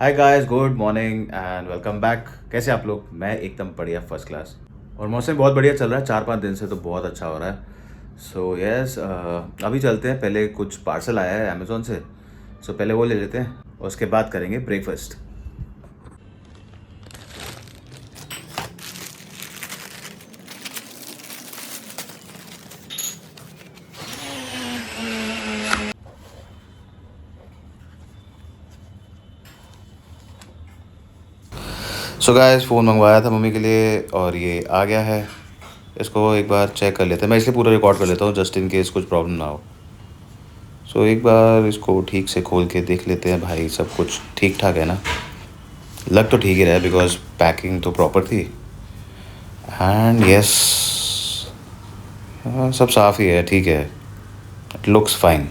Hi guys, good morning and welcome back. कैसे आप लोग? मैं एकदम बढ़िया, फर्स्ट क्लास। और मौसम बहुत बढ़िया चल रहा है, 4-5 दिन से तो बहुत अच्छा हो रहा है। सो यस, अभी चलते हैं। पहले कुछ पार्सल आया है अमेज़ोन से, सो पहले वो ले लेते हैं और उसके बाद करेंगे ब्रेकफास्ट। सो गाइस, फ़ोन मंगवाया था मम्मी के लिए और ये आ गया है। इसको एक बार चेक कर लेते हैं। मैं इसलिए पूरा रिकॉर्ड कर लेता हूँ जस्ट इन केस कुछ प्रॉब्लम ना हो। सो एक बार इसको ठीक से खोल के देख लेते हैं भाई, सब कुछ ठीक ठाक है ना? लग तो ठीक ही रहा है बिकॉज पैकिंग तो प्रॉपर थी। एंड यस, सब साफ़ ही है, ठीक है। It looks fine.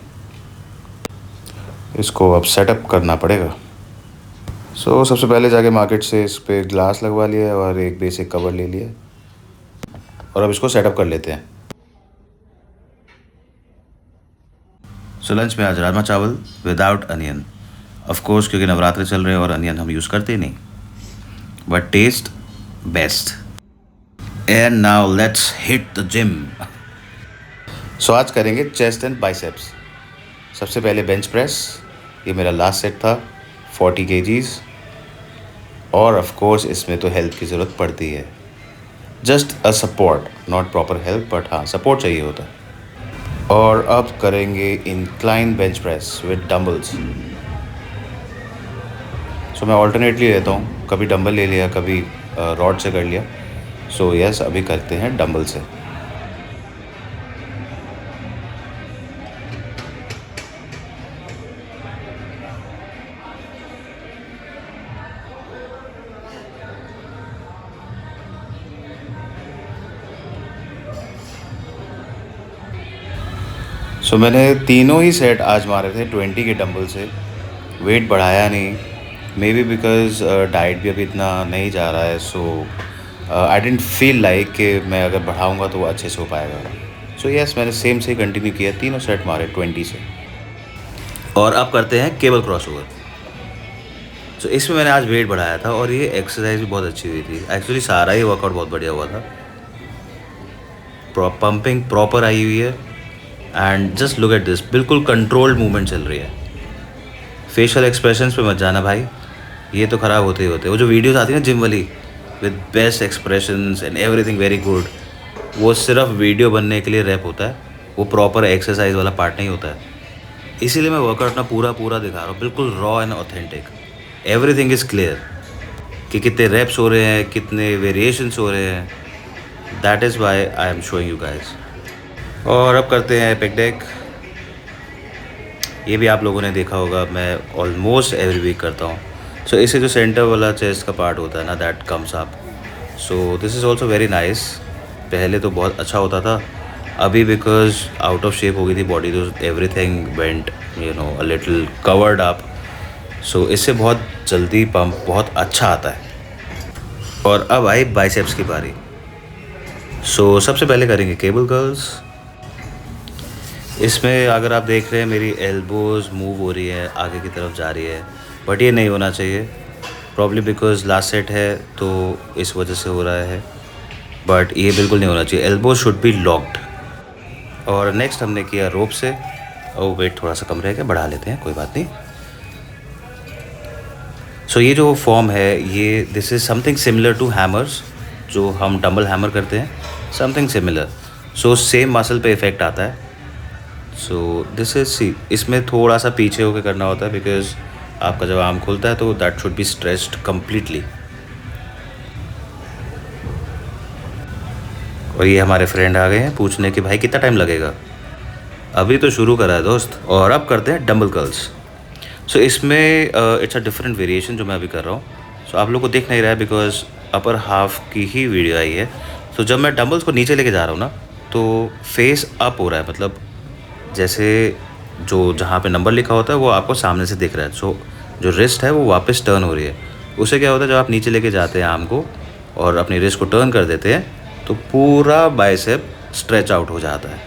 इसको अब सेटअप करना पड़ेगा। सबसे पहले जाके मार्केट से इस पे ग्लास लगवा लिया और एक बेसिक कवर ले लिया और अब इसको सेटअप कर लेते हैं। लंच में आज राजमा चावल विदाउट अनियन। ऑफ कोर्स, क्योंकि नवरात्रि चल रहे हैं और अनियन हम यूज़ करते ही नहीं, but test best. And now let's hit the gym. आज करेंगे चेस्ट एंड बाइसेप्स। सबसे पहले बेंच प्रेस। ये मेरा लास्ट सेट था, 40 केजीज। और ऑफ कोर्स इसमें तो हेल्प की ज़रूरत पड़ती है। Just a support, not proper help, but हाँ, सपोर्ट चाहिए होता है। और अब करेंगे incline bench press with dumbbells. मैं ऑल्टरनेटली लेता हूँ, कभी डंबल ले लिया, कभी रॉड से कर लिया। यस, अभी करते हैं डंबल से। मैंने तीनों ही सेट आज मारे थे 20 के डंबल से। वेट बढ़ाया नहीं, मे बी बिकॉज डाइट भी अभी इतना नहीं जा रहा है। आई डेंट फील लाइक कि मैं अगर बढ़ाऊँगा तो वो अच्छे से हो पाएगा। यस, मैंने सेम से कंटिन्यू किया, तीनों सेट मारे 20 से। और अब करते हैं केबल क्रॉस ओवर। इसमें मैंने आज वेट बढ़ाया था और ये एक्सरसाइज भी बहुत अच्छी हुई थी। एक्चुअली सारा ही वर्कआउट बहुत बढ़िया हुआ था। पंपिंग प्रॉपर आई हुई है। And just look at this, बिल्कुल कंट्रोल्ड मूवमेंट चल रही है। फेशियल एक्सप्रेशंस पे मत जाना भाई, ये तो ख़राब होते ही होते। वो जो वीडियोस आती है ना जिम वाली, with best expressions and everything very good, वो सिर्फ वीडियो बनने के लिए रैप होता है। वो प्रॉपर एक्सरसाइज वाला पार्ट नहीं होता है। इसीलिए मैं वर्कआउट अपना पूरा पूरा दिखा रहा हूँ, बिल्कुल raw and authentic. Everything is clear कि कितने रैप्स हो रहे हैं, कितने वेरिएशंस हो रहे हैं। That is why I am showing you guys. और अब करते हैं एपिक डेक। ये भी आप लोगों ने देखा होगा, मैं ऑलमोस्ट एवरी वीक करता हूँ। इससे जो सेंटर वाला चेस्ट का पार्ट होता है ना, that comes up. This is also very nice. पहले तो बहुत अच्छा होता था, अभी बिकॉज आउट ऑफ शेप हो गई थी बॉडी, तो everything went a little covered up. इससे बहुत जल्दी पंप बहुत अच्छा आता है। और अब आई बाइसेप्स की बारी। सबसे पहले करेंगे केबल कर्ल्स। इसमें अगर आप देख रहे हैं मेरी एल्बोज़ मूव हो रही है, आगे की तरफ जा रही है, बट ये नहीं होना चाहिए। प्रॉब्ली बिकॉज लास्ट सेट है तो इस वजह से हो रहा है, बट ये बिल्कुल नहीं होना चाहिए। Elbow should be locked. और नेक्स्ट हमने किया रोप से। वेट थोड़ा सा कम रह गया, बढ़ा लेते हैं, कोई बात नहीं। ये जो फॉर्म है, ये this is something similar to hammers, जो हम डंबल हैमर करते हैं, समथिंग सिमिलर। सेम मसल पे इफ़ेक्ट आता है। दिस इज सी, इसमें थोड़ा सा पीछे होकर करना होता है बिकॉज आपका जब आर्म खुलता है तो that should be stretched completely. और ये हमारे फ्रेंड आ गए हैं पूछने कि भाई कितना टाइम लगेगा। अभी तो शुरू करा है दोस्त। और अब करते हैं डंबल कर्ल्स। इसमें इट्स अ डिफरेंट वेरिएशन जो मैं अभी कर रहा हूँ। आप लोग को दिख नहीं रहा है बिकॉज अपर हाफ की ही वीडियो आई है। जब मैं डंबल्स को नीचे लेके जा रहा हूँ ना, तो फेस अप हो रहा है, मतलब जैसे जो जहाँ पे नंबर लिखा होता है वो आपको सामने से दिख रहा है। जो रिस्ट है वो वापस टर्न हो रही है। उससे क्या होता है, जब आप नीचे लेके जाते हैं आर्म को और अपनी रिस्ट को टर्न कर देते हैं, तो पूरा बाइसेप स्ट्रेच आउट हो जाता है।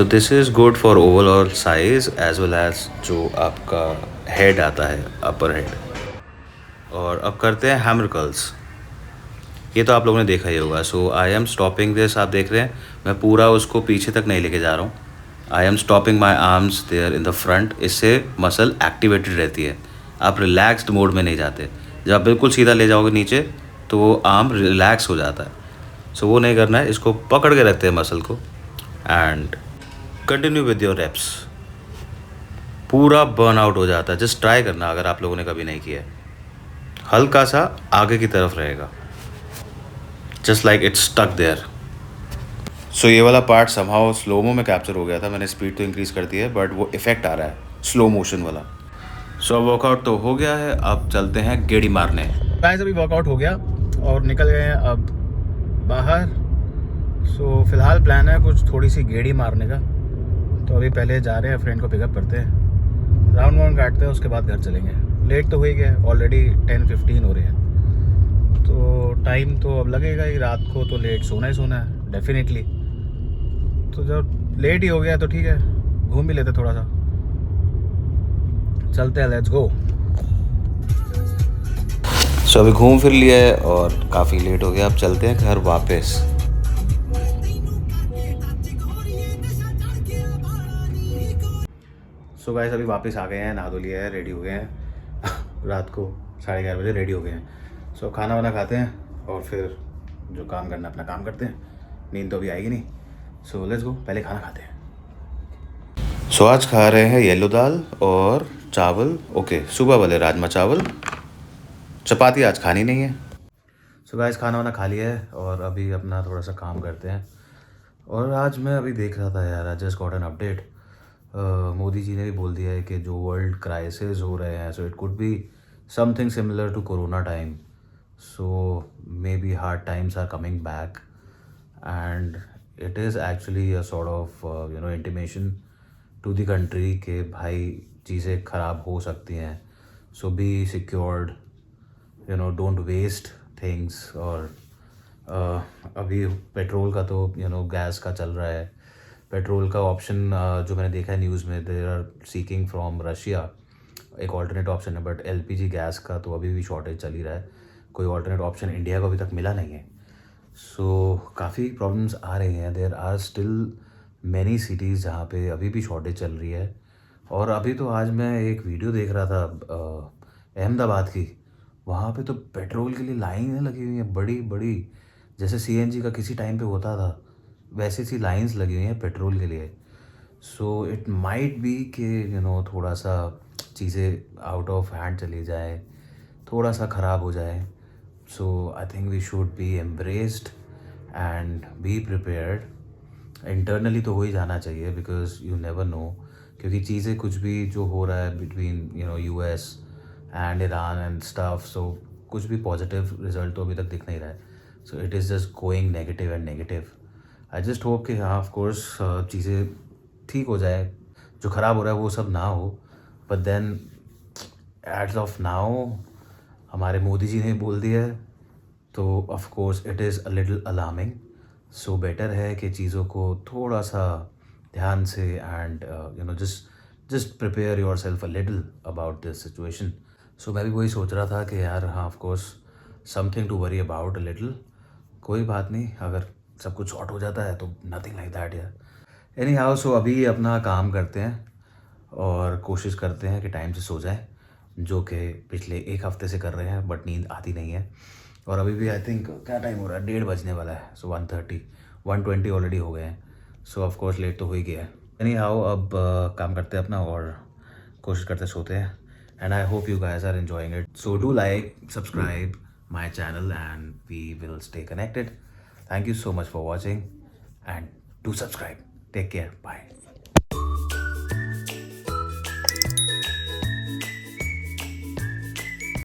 So this is good for overall size as well as जो आपका हेड आता है, अपर हेड। और अब करते हैं हैमर कर्ल्स। ये तो आप लोगों ने देखा ही होगा। सो आई एम स्टॉपिंग दिस, आप देख रहे हैं मैं पूरा उसको पीछे तक नहीं लेके जा रहा हूँ। I am stopping my arms there in the front. इससे मसल एक्टिवेटेड रहती है, आप रिलैक्स्ड मोड में नहीं जाते। जब आप बिल्कुल सीधा ले जाओगे नीचे तो वो आर्म रिलैक्स हो जाता है। सो वो नहीं करना है, इसको पकड़ के रखते हैं मसल को and continue with your reps. पूरा बर्न आउट हो जाता है। जस्ट ट्राई करना अगर आप लोगों ने कभी नहीं किया है। हल्का सा आगे की तरफ रहेगा, just like it's stuck there. So ये वाला पार्ट समहाउ स्लोमो में कैप्चर हो गया था। मैंने स्पीड तो इंक्रीज़ कर दी है बट वो इफेक्ट आ रहा है स्लो मोशन वाला। सो वर्कआउट तो हो गया है, अब चलते हैं गेड़ी मारने। गाइस अभी वर्कआउट हो गया और निकल गए हैं अब बाहर। सो फिलहाल प्लान है कुछ थोड़ी सी गेड़ी मारने का। तो अभी पहले जा रहे हैं, फ्रेंड को पिकअप करते हैं, राउंड वाउंड काटते हैं, उसके बाद घर चलेंगे। लेट तो हो ही गया, ऑलरेडी 10:15 हो रहे हैं। तो टाइम तो अब लगेगा ही, रात को तो लेट सोना ही सोना है डेफिनेटली। तो जब लेट ही हो गया तो ठीक है, घूम भी लेते थोड़ा सा। चलते हैं, लेट्स गो। सो अभी घूम फिर लिया है और काफ़ी लेट हो गया, अब चलते हैं घर वापस। सो गाइस अभी वापस आ गए हैं, नहा धो लिया है, रेडी हो गए हैं। रात को 11:30 बजे रेडी हो गए हैं। सो खाना वाना खाते हैं और फिर जो काम करना अपना काम करते हैं। नींद तो अभी आएगी नहीं। सो लेट्स गो, पहले खाना खाते हैं। सो आज खा रहे हैं येलो दाल और चावल। ओके, सुबह वाले राजमा चावल, चपाती आज खानी नहीं है। सो गाइस खाना वाना खा लिया है और अभी अपना थोड़ा सा काम करते हैं। और आज मैं अभी देख रहा था यार, I just got an update. Modi ji ने भी बोल दिया है कि जो वर्ल्ड क्राइसिस हो रहे हैं, so it could be something similar to corona time. So may be hard times are coming back and it is actually a sort of intimation to the country कि भाई चीज़ें ख़राब हो सकती हैं। So be secured, don't waste things. और अभी petrol का तो गैस का चल रहा है। पेट्रोल का ऑप्शन जो मैंने देखा है न्यूज़ में, they are seeking from Russia, एक ऑल्टरनेट ऑप्शन है। बट एलपीजी गैस का तो अभी भी शॉर्टेज चल ही रहा है, कोई ऑल्टरनेट ऑप्शन इंडिया को अभी तक मिला नहीं है। सो काफ़ी प्रॉब्लम्स आ रही हैं। There are still many cities जहाँ पे अभी भी शॉर्टेज चल रही है। और अभी तो आज मैं एक वीडियो देख रहा था अहमदाबाद की, वहाँ पे तो पेट्रोल के लिए लाइनें लगी हुई हैं बड़ी बड़ी, जैसे सीएनजी का किसी टाइम पे होता था वैसी सी लाइंस लगी हुई हैं पेट्रोल के लिए। सो इट माइट बी कि थोड़ा सा चीज़ें आउट ऑफ हैंड चली जाए, थोड़ा सा ख़राब हो जाए। So I think we should be embraced and be prepared. Internally तो हो ही जाना चाहिए बिकॉज यू नेवर नो, क्योंकि चीज़ें कुछ भी जो हो रहा है between US and Iran and stuff, so कुछ भी पॉजिटिव रिजल्ट तो अभी तक दिख नहीं रहा है। So it is just going negative and negative. I just hope कि हाँ ऑफ कोर्स चीज़ें ठीक हो जाए, जो ख़राब हो रहा है वो सब ना हो। But then as of now हमारे मोदी जी ने बोल दिया है, तो of course it is a little alarming. So better है कि चीज़ों को थोड़ा सा ध्यान से and just prepare yourself a little about this situation. So मैं भी वही सोच रहा था कि यार हाँ of course something to worry about a little. कोई बात नहीं, अगर सब कुछ शॉर्ट हो जाता है तो नथिंग लाइक दैट यार। एनी हाउ, सो अभी अपना काम करते हैं और कोशिश करते हैं कि टाइम से सो जाएं, जो कि पिछले एक हफ्ते से कर रहे हैं बट नींद आती नहीं है। और अभी भी आई थिंक क्या टाइम हो रहा है, 1:30 बजने वाला है। सो 1:30 1:20 ऑलरेडी हो गए हैं। सो ऑफ कोर्स लेट तो हो ही गया है। एनी हाउ अब काम करते हैं अपना और कोशिश करते सोते हैं। And I hope you guys are enjoying it. So do like, subscribe my channel and we will stay connected. Thank you so much for watching and do subscribe. Take care. Bye.